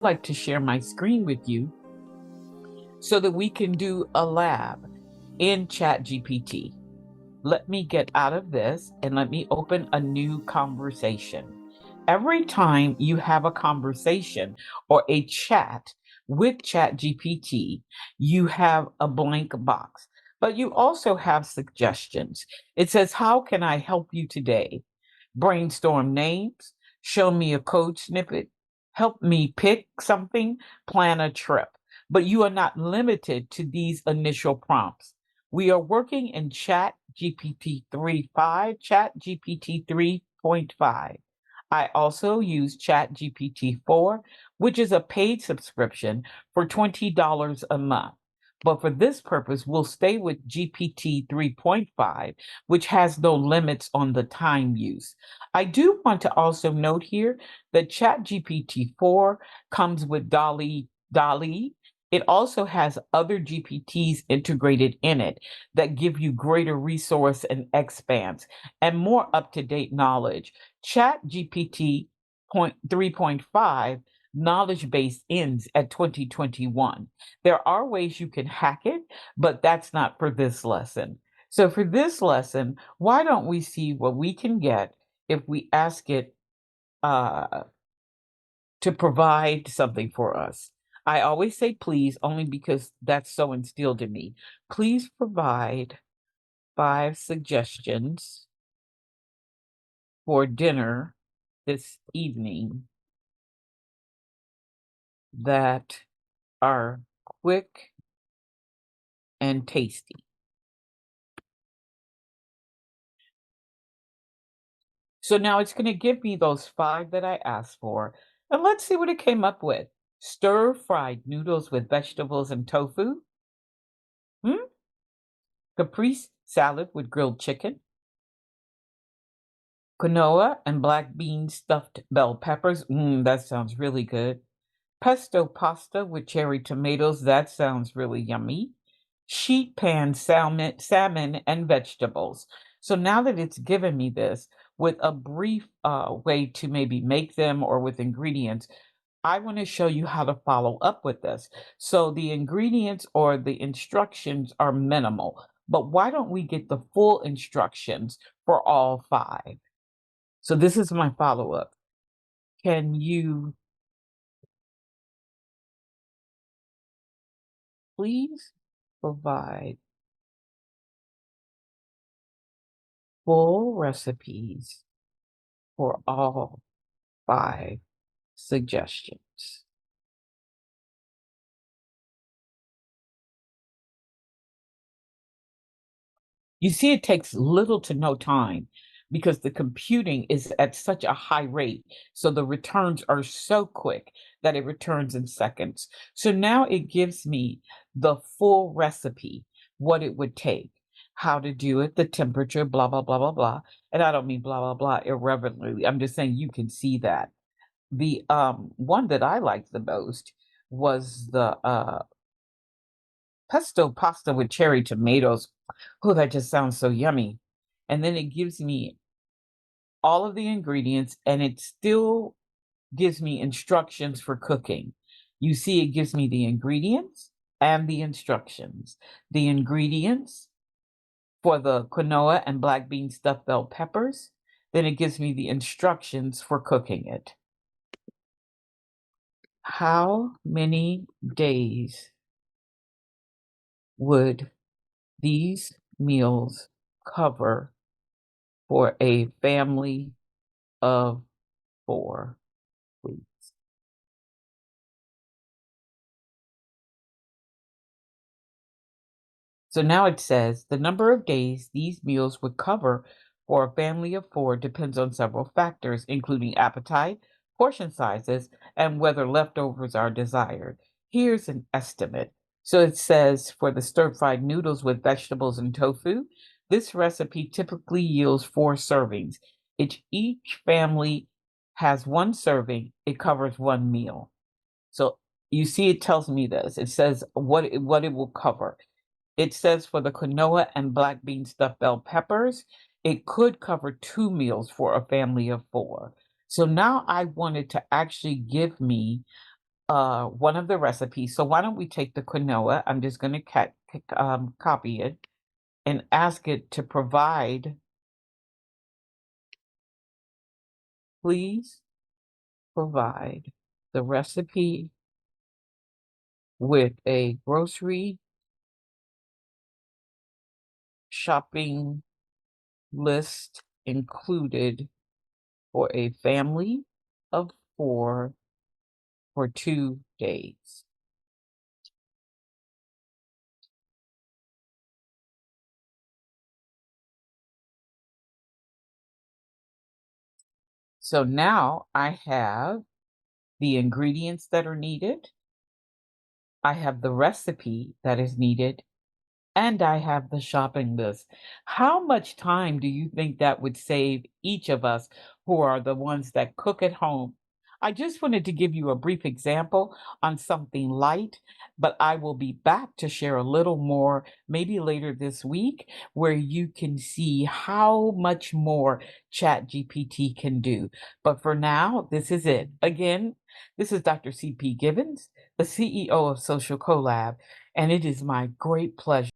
like to share my screen with you so that we can do a lab in ChatGPT. Let me get out of this and let me open a new conversation. Every time you have a conversation or a chat with ChatGPT, you have a blank box, but you also have suggestions. It says, "How can I help you today?" Brainstorm names, show me a code snippet, help me pick something, plan a trip. But you are not limited to these initial prompts. We are working in Chat GPT 3.5, Chat GPT 3.5. I also use Chat GPT 4, which is a paid subscription for $20 a month. But for this purpose, we'll stay with GPT 3.5, which has no limits on the time use. I do want to also note here that ChatGPT 4 comes with Dolly. It also has other GPTs integrated in it that give you greater resource and expanse and more up-to-date knowledge. ChatGPT 3.5 knowledge base ends at 2021. There are ways you can hack it, but that's not for this lesson. So for this lesson, why don't we see what we can get if we ask it uh, to provide something for us? I always say please, only because that's so instilled in me. Please provide 5 suggestions for dinner this evening that are quick and tasty. So now it's going to give me those 5 that I asked for. And let's see what it came up with. Stir-fried noodles with vegetables and tofu. Hmm? Caprese salad with grilled chicken. Quinoa and black bean stuffed bell peppers. That sounds really good. Pesto pasta with cherry tomatoes. That sounds really yummy. Sheet pan salmon and vegetables. So now that it's given me this with a brief way to maybe make them or with ingredients, I want to show you how to follow up with this. So the ingredients or the instructions are minimal, but why don't we get the full instructions for all 5? So this is my follow up. Can you please provide full recipes for all 5 suggestions? You see, it takes little to no time because the computing is at such a high rate. So the returns are so quick that it returns in seconds. So now it gives me the full recipe, what it would take, how to do it, the temperature, blah, blah, blah, blah, blah. And I don't mean blah, blah, blah irreverently. I'm just saying you can see that. The one that I liked the most was the pesto pasta with cherry tomatoes. Oh, that just sounds so yummy. And then it gives me all of the ingredients and it still gives me instructions for cooking. You see, it gives me the ingredients and the instructions. The ingredients for the quinoa and black bean stuffed bell peppers. Then it gives me the instructions for cooking it. How many days would these meals cover for a family of 4 weeks? So now it says the number of days these meals would cover for a family of 4 depends on several factors, including appetite, portion sizes, and whether leftovers are desired. Here's an estimate. So it says for the stir-fried noodles with vegetables and tofu, this recipe typically yields 4 servings. Each family has 1 serving. It covers 1 meal. So you see, it tells me this. It says what it will cover. It says for the quinoa and black bean stuffed bell peppers, it could cover 2 meals for a family of 4. So now I wanted to actually give me one of the recipes. So why don't we take the quinoa? I'm just going to copy it and ask it to provide, please provide the recipe with a grocery shopping list included for a family of 4 for 2 days. So now I have the ingredients that are needed. I have the recipe that is needed, and I have the shopping list. How much time do you think that would save each of us who are the ones that cook at home? I just wanted to give you a brief example on something light, but I will be back to share a little more maybe later this week where you can see how much more ChatGPT can do. But for now, this is it. Again, this is Dr. CP Gibbons, the CEO of Social-CoLab, and it is my great pleasure